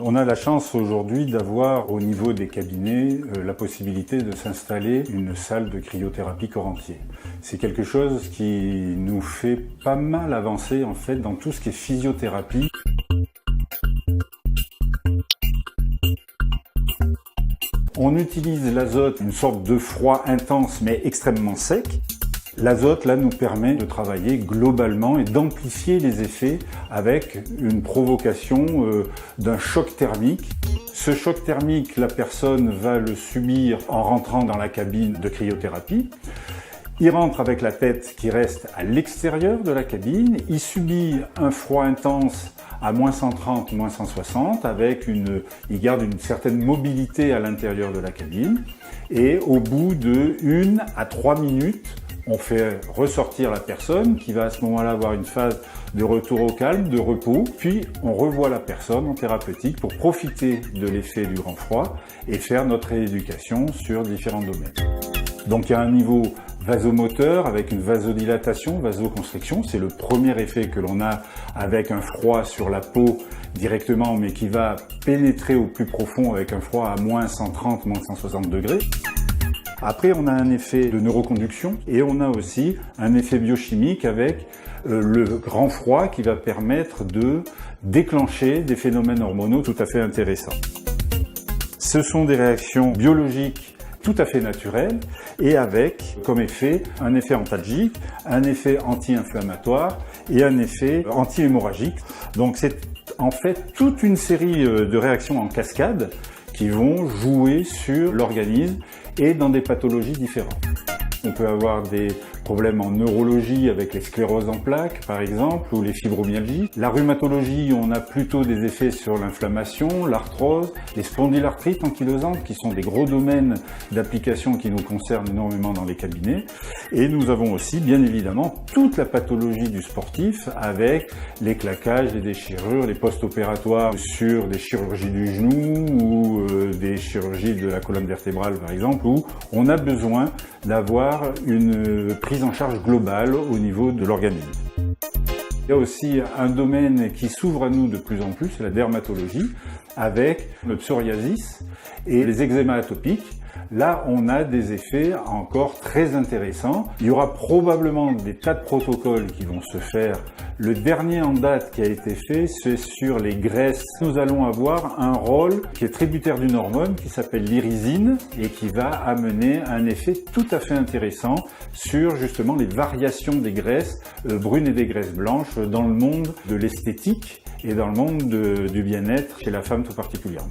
On a la chance aujourd'hui d'avoir au niveau des cabinets la possibilité de s'installer une salle de cryothérapie corps entier. C'est quelque chose qui nous fait pas mal avancer en fait dans tout ce qui est physiothérapie. On utilise l'azote, une sorte de froid intense mais extrêmement sec. L'azote, là, nous permet de travailler globalement et d'amplifier les effets avec une provocation d'un choc thermique. Ce choc thermique, la personne va le subir en rentrant dans la cabine de cryothérapie. Il rentre avec la tête qui reste à l'extérieur de la cabine. Il subit un froid intense à moins 130, moins 160, il garde une certaine mobilité à l'intérieur de la cabine. Et au bout de 1 à 3 minutes, on fait ressortir la personne qui va à ce moment-là avoir une phase de retour au calme, de repos, puis on revoit la personne en thérapeutique pour profiter de l'effet du grand froid et faire notre rééducation sur différents domaines. Donc il y a un niveau vasomoteur avec une vasodilatation, vasoconstriction, c'est le premier effet que l'on a avec un froid sur la peau directement mais qui va pénétrer au plus profond avec un froid à moins 130, moins 160 degrés. Après, on a un effet de neuroconduction et on a aussi un effet biochimique avec le grand froid qui va permettre de déclencher des phénomènes hormonaux tout à fait intéressants. Ce sont des réactions biologiques tout à fait naturelles et avec comme effet un effet antalgique, un effet anti-inflammatoire et un effet anti-hémorragique. Donc c'est en fait toute une série de réactions en cascade qui vont jouer sur l'organisme et dans des pathologies différentes. On peut avoir des problèmes en neurologie avec les scléroses en plaques, par exemple, ou les fibromyalgies. La rhumatologie, on a plutôt des effets sur l'inflammation, l'arthrose, les spondylarthrites ankylosantes, qui sont des gros domaines d'application qui nous concernent énormément dans les cabinets. Et nous avons aussi, bien évidemment, toute la pathologie du sportif avec les claquages, les déchirures, les post-opératoires sur des chirurgies du genou ou des chirurgies de la colonne vertébrale, par exemple, où on a besoin d'avoir une prise en charge globale au niveau de l'organisme. Il y a aussi un domaine qui s'ouvre à nous de plus en plus, c'est la dermatologie, avec le psoriasis et les eczémas atopiques. Là, on a des effets encore très intéressants. Il y aura probablement des tas de protocoles qui vont se faire. Le dernier en date qui a été fait, c'est sur les graisses. Nous allons avoir un rôle qui est tributaire d'une hormone qui s'appelle l'irisine et qui va amener un effet tout à fait intéressant sur justement les variations des graisses brunes et des graisses blanches dans le monde de l'esthétique et dans le monde du bien-être chez la femme tout particulièrement.